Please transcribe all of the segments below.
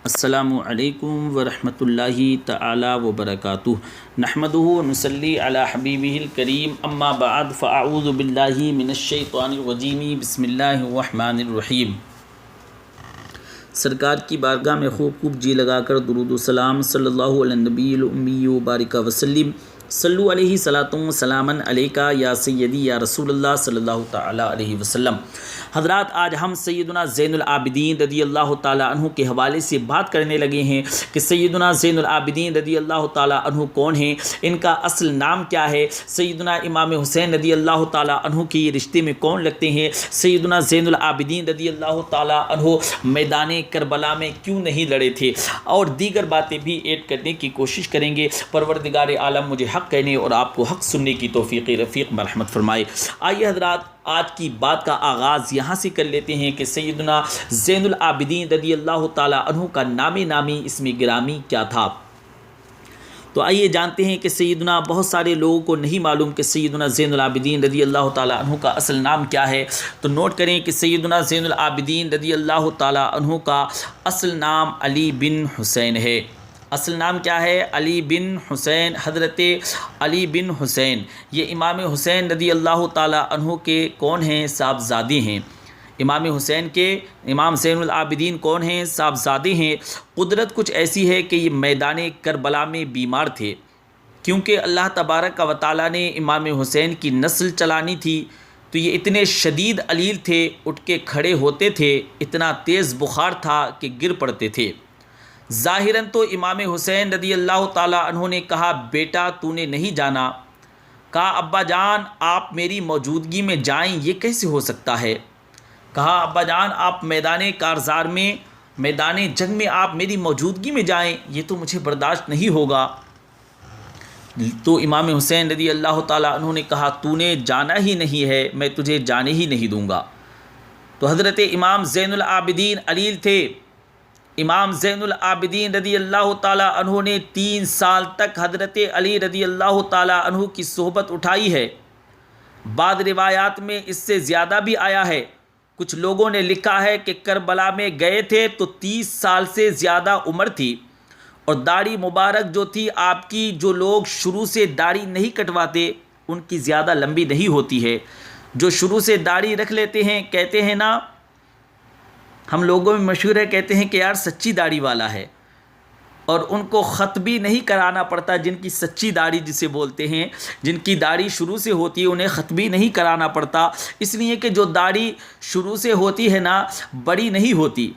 السلام علیکم ورحمۃ اللہ تعالی وبرکاتہ نحمدہ ونصلی علی حبیبہ الکریم اما بعد فاعوذ باللہ من الشیطان الرجیم بسم اللہ الرحمن الرحیم۔ سرکار کی بارگاہ میں خوب جی لگا کر درود و سلام صلی اللہ علی النبی الامی وبارک وسلم۔ صلو علیہ صلاۃ و سلاما علیکا یا سیدی یا رسول اللہ صلی اللہ تعالی علیہ وسلم۔ حضرات، آج ہم سیدنا زین العابدین رضی اللہ تعالیٰ عنہ کے حوالے سے بات کرنے لگے ہیں کہ سیدنا زین العابدین رضی اللہ تعالیٰ عنہ کون ہیں، ان کا اصل نام کیا ہے، سیدنا امام حسین رضی اللہ تعالیٰ عنہ کے یہ رشتے میں کون لگتے ہیں، سیدنا زین العابدین رضی اللہ تعالیٰ عنہ میدان کربلا میں کیوں نہیں لڑے تھے، اور دیگر باتیں بھی ایڈ کرنے کی کوشش کریں گے۔ پروردگار عالم مجھے حق کہنے اور آپ کو حق سننے کی توفیق رفیق مرحمت فرمائے۔ آئیے حضرات، آج کی بات کا آغاز یہاں سے کر لیتے ہیں کہ سیدنا زین العابدین رضی اللہ تعالیٰ عنہ کا نامی اسم گرامی کیا تھا۔ تو آئیے جانتے ہیں کہ سیدنا بہت سارے لوگوں کو نہیں معلوم کہ سیدنا زین العابدین رضی اللہ تعالیٰ عنہ کا اصل نام کیا ہے۔ تو نوٹ کریں کہ سیدنا زین العابدین رضی اللہ تعالیٰ عنہ کا اصل نام علی بن حسین ہے۔ اصل نام کیا ہے؟ علی بن حسین، حضرت علی بن حسین۔ یہ امام حسین رضی اللہ تعالیٰ عنہ کے کون ہیں؟ صاحبزادے ہیں۔ امام حسین کے امام زین العابدین کون ہیں؟ صاحبزادے ہیں۔ قدرت کچھ ایسی ہے کہ یہ میدان کربلا میں بیمار تھے، کیونکہ اللہ تبارک و تعالیٰ نے امام حسین کی نسل چلانی تھی، تو یہ اتنے شدید علیل تھے، اٹھ کے کھڑے ہوتے تھے، اتنا تیز بخار تھا کہ گر پڑتے تھے۔ ظاہراً تو امام حسین رضی اللہ تعالیٰ عنہ نے کہا، بیٹا تو نے نہیں جانا؟ کہا، ابا جان آپ میری موجودگی میں جائیں یہ کیسے ہو سکتا ہے؟ کہا، ابا جان آپ میدان کارزار میں، میدان جنگ میں آپ میری موجودگی میں جائیں یہ تو مجھے برداشت نہیں ہوگا۔ تو امام حسین رضی اللہ تعالیٰ عنہ نے کہا، تو نے جانا ہی نہیں ہے، میں تجھے جانے ہی نہیں دوں گا۔ تو حضرت امام زین العابدین علیل تھے۔ امام زین العابدین رضی اللہ تعالیٰ عنہ نے 3 سال تک حضرت علی رضی اللہ تعالیٰ عنہ کی صحبت اٹھائی ہے۔ بعض روایات میں اس سے زیادہ بھی آیا ہے۔ کچھ لوگوں نے لکھا ہے کہ کربلا میں گئے تھے تو 30 سال سے زیادہ عمر تھی، اور داڑھی مبارک جو تھی آپ کی، جو لوگ شروع سے داڑھی نہیں کٹواتے ان کی زیادہ لمبی نہیں ہوتی ہے۔ جو شروع سے داڑھی رکھ لیتے ہیں، کہتے ہیں نا، ہم لوگوں میں مشہور ہے، کہتے ہیں کہ یار سچی داڑھی والا ہے، اور ان کو خط بھی نہیں کرانا پڑتا، جن کی سچی داڑھی جسے بولتے ہیں، جن کی داڑھی شروع سے ہوتی ہے انہیں خط بھی نہیں کرانا پڑتا، اس لیے کہ جو داڑھی شروع سے ہوتی ہے نا، بڑی نہیں ہوتی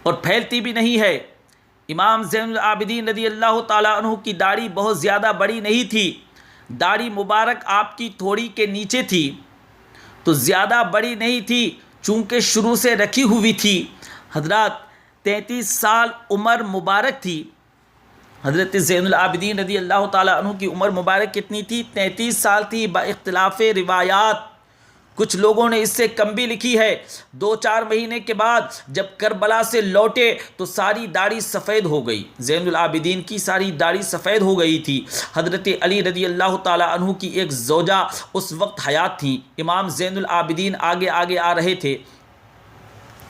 اور پھیلتی بھی نہیں ہے۔ امام زین العابدین رضی اللہ تعالیٰ عنہ کی داڑھی بہت زیادہ بڑی نہیں تھی، داڑھی مبارک آپ کی تھوڑی کے نیچے تھی، تو زیادہ بڑی نہیں تھی، چونکہ شروع سے رکھی ہوئی تھی۔ حضرات 33 سال عمر مبارک تھی۔ حضرت زین العابدین رضی اللہ تعالیٰ عنہ کی عمر مبارک کتنی تھی؟ 33 سال تھی، با اختلاف روایات۔ کچھ لوگوں نے اس سے کم بھی لکھی ہے۔ 2-4 مہینے کے بعد جب کربلا سے لوٹے تو ساری داڑھی سفید ہو گئی، زین العابدین کی ساری داڑھی سفید ہو گئی تھی۔ حضرت علی رضی اللہ تعالیٰ عنہ کی ایک زوجہ اس وقت حیات تھیں۔ امام زین العابدین آگے آ رہے تھے،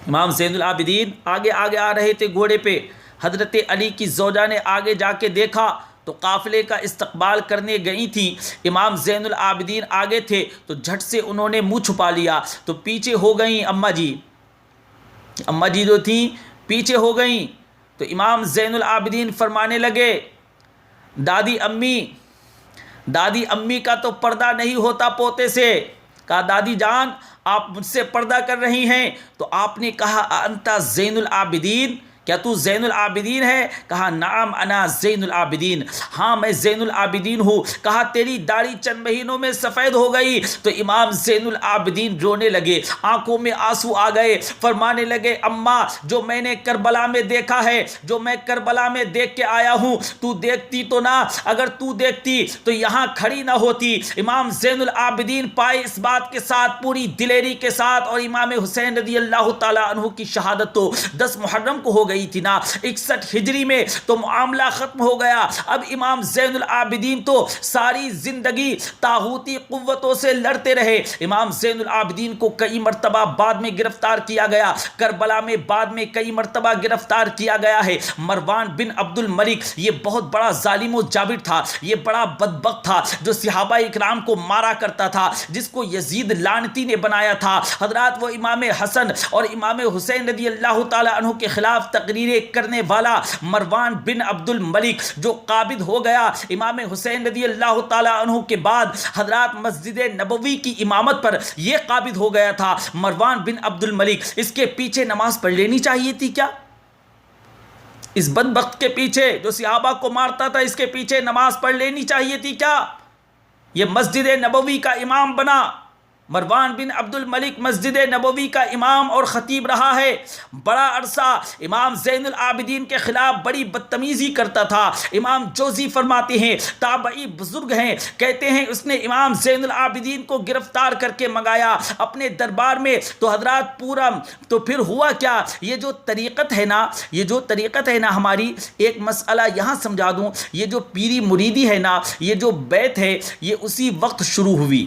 امام زین العابدین آگے آ رہے تھے گھوڑے پہ۔ حضرت علی کی زوجہ نے آگے جا کے دیکھا تو قافلے کا استقبال کرنے گئی تھی، امام زین العابدین آگے تھے، تو جھٹ سے انہوں نے منہ چھپا لیا، تو پیچھے ہو گئیں اماں جی جو تھیں پیچھے ہو گئیں۔ تو امام زین العابدین فرمانے لگے، دادی امی کا تو پردہ نہیں ہوتا پوتے سے۔ کہا، دادی جان آپ مجھ سے پردہ کر رہی ہیں؟ تو آپ نے کہا، انتا زین العابدین، کیا تو زین العابدین ہے؟ کہا، نعم انا زین العابدین، ہاں میں زین العابدین ہوں۔ کہا، تیری داڑھی چند مہینوں میں سفید ہو گئی۔ تو امام زین العابدین رونے لگے، آنکھوں میں آنسو آ گئے، فرمانے لگے، اماں جو میں نے کربلا میں دیکھا ہے، جو میں کربلا میں دیکھ کے آیا ہوں، تو دیکھتی تو نہ، اگر تو دیکھتی تو یہاں کھڑی نہ ہوتی۔ امام زین العابدین پائے اس بات کے ساتھ، پوری دلیری کے ساتھ، اور امام حسین رضی اللہ تعالیٰ عنہ کی شہادت تو 10 محرم کو ہو گئی گئی تھی نا 61 ہجری میں تو معاملہ ختم ہو گیا. اب امام زین العابدین تو ساری زندگی طاغوتی قوتوں سے لڑتے رہے. امام زین العابدین کو کئی مرتبہ بعد میں گرفتار کیا گیا, کربلا میں بعد میں کئی مرتبہ گرفتار کیا گیا ہے. مروان بن عبد الملک یہ بہت بڑا ظالم و جابر تھا, یہ بڑا بدبخت تھا جو صحابہ اکرام کو مارا کرتا تھا, جس کو یزید لعنتی نے بنایا تھا. حضرات وہ امام حسن اور امام حسین رضی اللہ تعالی عنہ کے خلاف تقریریں کرنے والا مروان بن عبد الملک جو قابض ہو گیا امام حسین رضی اللہ تعالی عنہ کے بعد, حضرات مسجد نبوی کی امامت پر یہ قابض ہو گیا تھا مروان بن عبد الملک. اس کے پیچھے نماز پڑھ لینی چاہیے تھی کیا؟ اس بدبخت کے پیچھے جو صحابہ کو مارتا تھا اس کے پیچھے نماز پڑھ لینی چاہیے تھی کیا؟ یہ مسجد نبوی کا امام بنا. مروان بن عبد الملک مسجد نبوی کا امام اور خطیب رہا ہے بڑا عرصہ. امام زین العابدین کے خلاف بڑی بدتمیزی کرتا تھا. امام جوزی فرماتے ہیں, تابعی بزرگ ہیں, کہتے ہیں اس نے امام زین العابدین کو گرفتار کر کے منگایا اپنے دربار میں. تو حضرات پورا تو پھر ہوا کیا, یہ جو طریقت ہے نا ہماری, ایک مسئلہ یہاں سمجھا دوں, یہ جو پیری مریدی ہے نا, یہ جو بیت ہے یہ اسی وقت شروع ہوئی.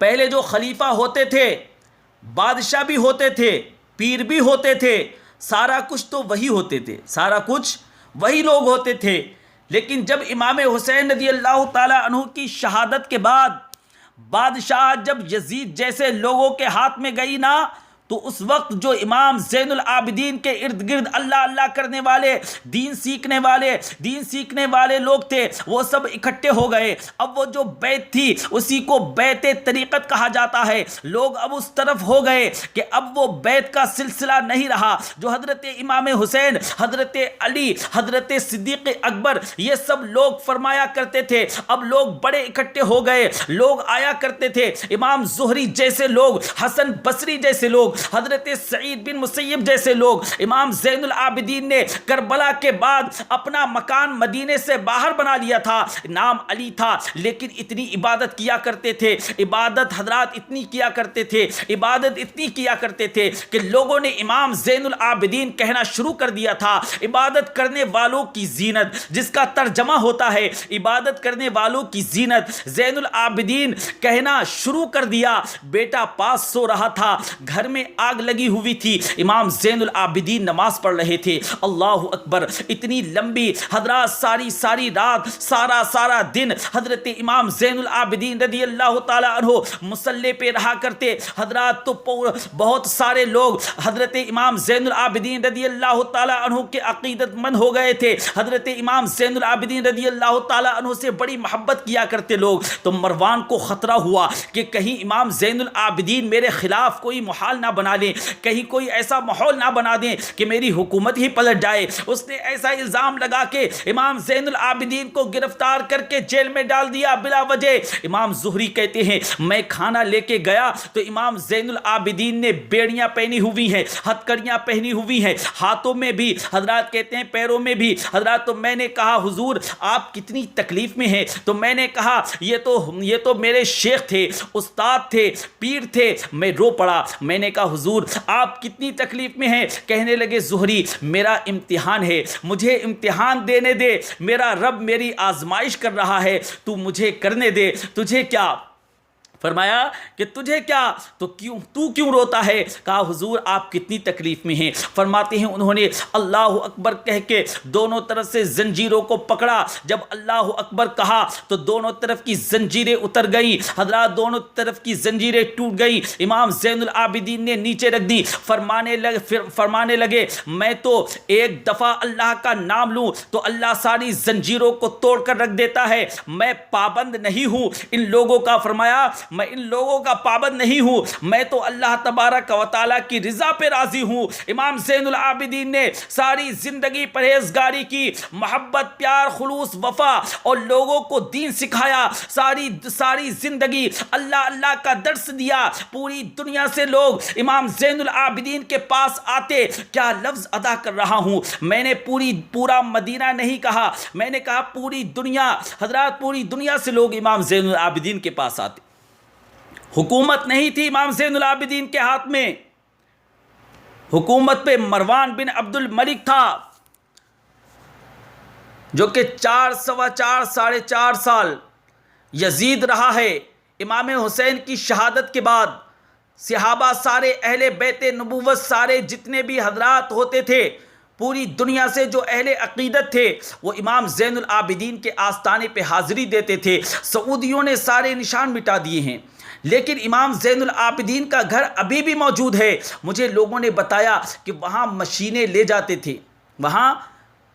پہلے جو خلیفہ ہوتے تھے, بادشاہ بھی ہوتے تھے, پیر بھی ہوتے تھے, سارا کچھ تو وہی ہوتے تھے, سارا کچھ وہی لوگ ہوتے تھے. لیکن جب امام حسین رضی اللہ تعالی عنہ کی شہادت کے بعد بادشاہ جب یزید جیسے لوگوں کے ہاتھ میں گئی نا, تو اس وقت جو امام زین العابدین کے ارد گرد اللہ اللہ کرنے والے, دین سیکھنے والے لوگ تھے, وہ سب اکٹھے ہو گئے. اب وہ جو بیت تھی اسی کو بیت طریقت کہا جاتا ہے. لوگ اب اس طرف ہو گئے کہ اب وہ بیت کا سلسلہ نہیں رہا جو حضرت امام حسین, حضرت علی, حضرت صدیق اکبر یہ سب لوگ فرمایا کرتے تھے. اب لوگ بڑے اکٹھے ہو گئے, لوگ آیا کرتے تھے, امام زہری جیسے لوگ, حسن بصری جیسے لوگ, حضرت سعید بن مسیب جیسے لوگ. امام زین العابدین نے کربلا کے بعد اپنا مکان مدینے سے باہر بنا لیا تھا, نام علی تھا, لیکن اتنی عبادت کیا کرتے تھے, عبادت حضرات اتنی کیا کرتے تھے کہ لوگوں نے امام زین العابدین کہنا شروع کر دیا تھا عبادت کرنے والوں کی زینت, جس کا ترجمہ ہوتا ہے عبادت کرنے والوں کی زینت. زین العابدین کہنا شروع کر دیا. بیٹا پاس سو رہا تھا, گھر میں آگ لگی ہوئی تھی, امام زین العابدین نماز پڑھ رہے تھے. اللہ اکبر, اتنی لمبی حضرات ساری رات سارا دن حضرت امام زین العابدین رضی اللہ تعالی عنہ مصلی پہ رہا کرتے. حضرات تو بہت سارے لوگ حضرت امام زین العابدین رضی اللہ تعالی عنہ کے عقیدت مند ہو گئے تھے. حضرت امام زین العابدین رضی اللہ تعالی عنہ سے بڑی محبت کیا کرتے لوگ. تو مروان کو خطرہ ہوا کہ کہیں امام زین العابدین میرے خلاف کوئی محال نہ بنا لیں, کہیں کوئی ایسا ماحول نہ بنا دیں کہ میری حکومت ہی پلٹ جائے. اس نے ایسا الزام لگا کے امام زین العابدین کو گرفتار کر کے جیل میں ڈال دیا بلا وجہ. امام زہری کہتے ہیں میں کھانا لے کے گیا تو امام زین العابدین نے بیڑیاں پہنی ہوئی ہیں, ہتھکڑیاں پہنی ہوئی ہیں, ہاتھوں میں بھی, حضرات کہتے ہیں پیروں میں بھی. حضرات تو میں نے کہا حضور آپ کتنی تکلیف میں ہیں, تو میں نے کہا یہ تو میرے شیخ تھے, استاد تھے, پیر تھے. میں رو پڑا. میں نے کہا حضور آپ کتنی تکلیف میں ہیں؟ کہنے لگے زہری میرا امتحان ہے, مجھے امتحان دینے دے, میرا رب میری آزمائش کر رہا ہے, تو مجھے کرنے دے. تجھے کیا؟ فرمایا کہ تجھے کیا, تو کیوں روتا ہے؟ کہا حضور آپ کتنی تکلیف میں ہیں. فرماتے ہیں انہوں نے اللہ اکبر کہہ کے دونوں طرف سے زنجیروں کو پکڑا. جب اللہ اکبر کہا تو دونوں طرف کی زنجیریں اتر گئی. حضرات دونوں طرف کی زنجیریں ٹوٹ گئی. امام زین العابدین نے نیچے رکھ دی. فرمانے لگے میں تو ایک دفعہ اللہ کا نام لوں تو اللہ ساری زنجیروں کو توڑ کر رکھ دیتا ہے. میں پابند نہیں ہوں ان لوگوں کا. فرمایا میں ان لوگوں کا پابند نہیں ہوں, میں تو اللہ تبارک و تعالیٰ کی رضا پہ راضی ہوں. امام زین العابدین نے ساری زندگی پرہیزگاری کی, محبت, پیار, خلوص, وفا اور لوگوں کو دین سکھایا. ساری زندگی اللہ کا درس دیا. پوری دنیا سے لوگ امام زین العابدین کے پاس آتے. کیا لفظ ادا کر رہا ہوں میں نے, پورا مدینہ نہیں کہا, میں نے کہا پوری دنیا. حضرات پوری دنیا سے لوگ امام زین العابدین کے پاس آتے. حکومت نہیں تھی امام زین العابدین کے ہاتھ میں, حکومت پہ مروان بن عبد الملک تھا، جو کہ 4 سوا 4 ساڑھے 4 سال یزید رہا ہے۔ امام حسین کی شہادت کے بعد صحابہ سارے، اہل بیت نبوت سارے، جتنے بھی حضرات ہوتے تھے پوری دنیا سے، جو اہل عقیدت تھے، وہ امام زین العابدین کے آستانے پہ حاضری دیتے تھے۔ سعودیوں نے سارے نشان مٹا دیے ہیں، لیکن امام زین العابدین کا گھر ابھی بھی موجود ہے۔ مجھے لوگوں نے بتایا کہ وہاں مشینیں لے جاتے تھے، وہاں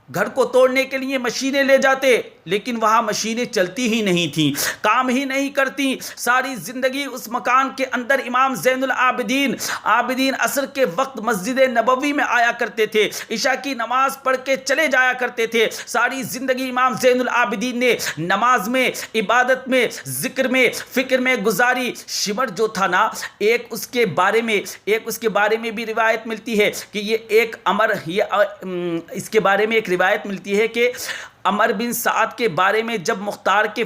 گھر کو توڑنے کے لیے مشینیں لے جاتے، لیکن وہاں مشینیں چلتی ہی نہیں تھیں، کام ہی نہیں کرتی۔ ساری زندگی اس مکان کے اندر امام زین العابدین عصر کے وقت مسجد نبوی میں آیا کرتے تھے، عشاء کی نماز پڑھ کے چلے جایا کرتے تھے۔ ساری زندگی امام زین العابدین نے نماز میں، عبادت میں، ذکر میں، فکر میں گزاری۔ شمر جو تھا نا، ایک اس کے بارے میں بھی روایت ملتی ہے کہ اس کے بارے میں ایک روایت ملتی ہے کہ عمر بن سعد کے بارے میں جب مختار کے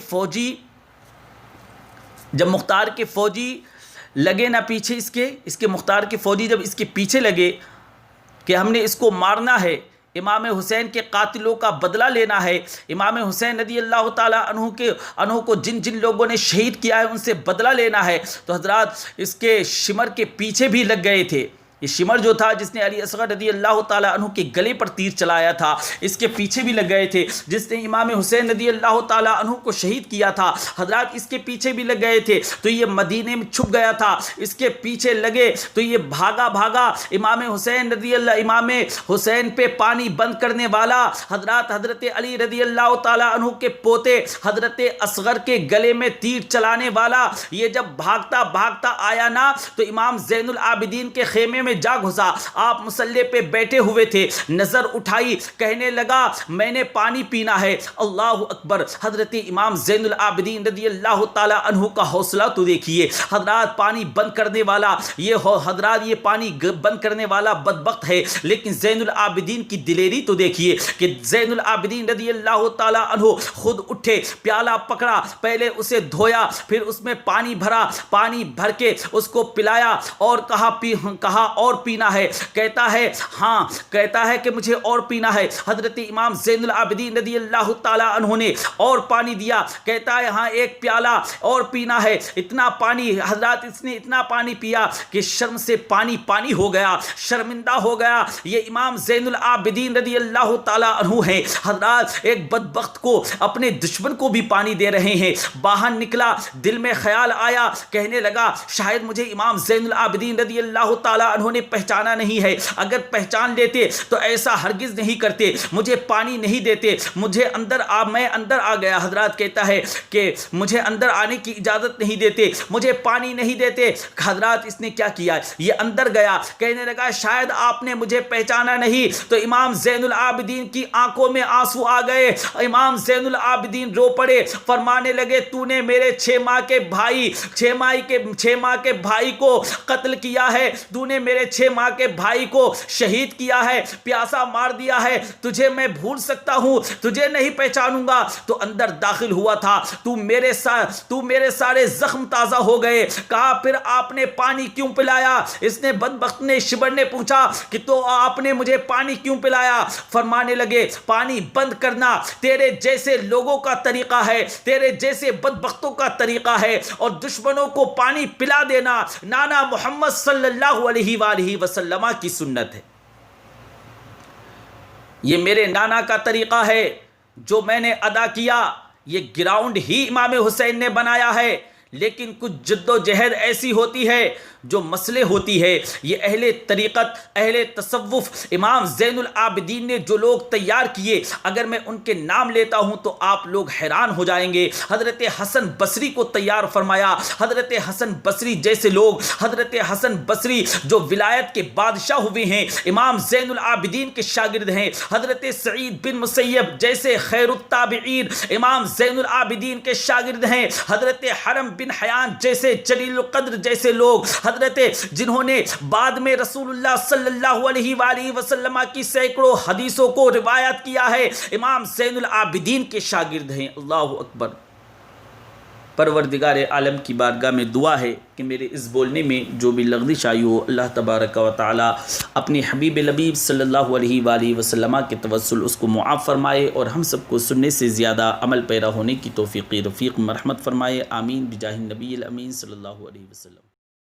فوجی لگے نا پیچھے اس کے مختار کے فوجی جب اس کے پیچھے لگے کہ ہم نے اس کو مارنا ہے، امام حسین کے قاتلوں کا بدلہ لینا ہے، امام حسین رضی اللہ تعالیٰ عنہ کو جن لوگوں نے شہید کیا ہے ان سے بدلہ لینا ہے، تو حضرات اس کے شمر کے پیچھے بھی لگ گئے تھے۔ یہ شمر جو تھا جس نے علی اصغر رضی اللہ تعالیٰ عنہ کے گلے پر تیر چلایا تھا، اس کے پیچھے بھی لگ گئے تھے۔ جس نے امام حسین رضی اللہ تعالیٰ عنہ کو شہید کیا تھا، حضرات اس کے پیچھے بھی لگ گئے تھے، تو یہ مدینے میں چھپ گیا تھا، اس کے پیچھے لگے تو یہ بھاگا امام حسین پہ پانی بند کرنے والا حضرت علی رضی اللہ تعالیٰ عنہ کے پوتے حضرت اصغر کے گلے میں تیر چلانے والا، یہ جب بھاگتا آیا نا تو امام زین العابدین کے خیمے میں جا گھسا۔ آپ مصلی پہ بیٹھے ہوئے تھے، نظر اٹھائی، کہنے لگا میں نے پانی پینا ہے۔ اللہ اکبر! حضرت امام زین العابدین رضی اللہ تعالی عنہ کا حوصلہ تو دیکھیے، حضرات پانی بند کرنے والا، یہ پانی بند کرنے والا بدبخت ہے، لیکن زین العابدین کی دلیری تو دیکھیے کہ زین العابدین رضی اللہ تعالی عنہ خود اٹھے، پیالہ پکڑا، پہلے اسے دھویا، پھر اس میں پانی بھرا، پانی بھر کے اس کو پلایا اور کہا اور پینا ہے، کہتا ہے کہ مجھے اور پینا ہے۔ حضرت امام زین العابدین رضی اللہ تعالی عنہ نے اور پانی دیا، کہتا ہے ہاں ایک پیالہ اور پینا ہے۔ اتنا پانی حضرات، اس نے اتنا پانی پیا کہ شرم سے پانی ہو گیا، شرمندہ ہو گیا۔ یہ امام زین العابدین رضی اللہ تعالی عنہ ہیں حضرات، ایک بدبخت کو، اپنے دشمن کو بھی پانی دے رہے ہیں۔ باہر نکلا، دل میں خیال آیا، کہنے لگا شاید مجھے امام زین العابدین رضی اللہ تعالی عنہ نے پہچانا نہیں ہے، اگر پہچان لیتے تو ایسا ہرگز نہیں کرتے، مجھے پانی نہیں دیتے، میں اندر آ گیا۔ حضرات کہتا ہے کہ مجھے اندر آنے کی اجازت نہیں دیتے، مجھے پانی نہیں دیتے۔ حضرات اس نے کیا کیا، یہ اندر گیا، کہنے لگا شاید آپ نے مجھے پہچانا نہیں، تو امام زین العابدین کی آنکھوں میں آنسو آ گئے۔ امام زین العابدین رو پڑے، فرمانے لگے تو نے میرے 6 ماہ کے بھائی کو قتل کیا ہے، تو نے میرے 6 ماہ کے بھائی کو شہید کیا ہے، پیاسا مار دیا ہے، تجھے میں بھول سکتا ہوں، تجھے نہیں پہچانوں گا۔ تو اندر داخل ہوا تھا، تو میرے سارے زخم تازہ ہو گئے۔ کہا پھر آپ نے پانی کیوں پلایا؟ اس نے بدبخت نے، شبر نے پوچھا کہ تو آپ نے مجھے پانی کیوں پلایا؟ فرمانے لگے پانی بند کرنا تیرے جیسے لوگوں کا طریقہ ہے، تیرے جیسے بدبختوں کا طریقہ ہے، اور دشمنوں کو پانی پلا دینا نانا محمد صلی اللہ علیہ وآلہ وسلم کی سنت ہے۔ یہ میرے نانا کا طریقہ ہے جو میں نے ادا کیا، یہ گراؤنڈ ہی امام حسین نے بنایا ہے، لیکن کچھ جد و جہد ایسی ہوتی ہے جو مسئلے ہوتی ہے۔ یہ اہل طریقت، اہل تصوف، امام زین العابدین نے جو لوگ تیار کیے، اگر میں ان کے نام لیتا ہوں تو آپ لوگ حیران ہو جائیں گے۔ حضرت حسن بصری کو تیار فرمایا، حضرت حسن بصری جیسے لوگ، حضرت حسن بصری جو ولایت کے بادشاہ ہوئے ہیں، امام زین العابدین کے شاگرد ہیں۔ حضرت سعید بن مسیب جیسے خیر التابعین امام زین العابدین کے شاگرد ہیں۔ حضرت حرم بن حیان جیسے جلیل القدر جیسے لوگ، حضرت جنہوں نے بعد میں رسول اللہ صلی اللہ علیہ وآلہ وسلم کی سینکڑوں حدیثوں کو روایت کیا ہے، امام زین العابدین کے شاگرد ہیں۔ اللہ اکبر! پروردگار عالم کی بارگاہ میں دعا ہے کہ میرے اس بولنے میں جو بھی لغزش آئی ہو، اللہ تبارک و تعالی اپنے حبیب لبیب صلی اللہ علیہ وآلہ وسلم کے توسل اس کو معاف فرمائے، اور ہم سب کو سننے سے زیادہ عمل پیرا ہونے کی توفیق رفیق مرحمت فرمائے، آمین بجاہ النبی الامین صلی اللہ علیہ وسلم۔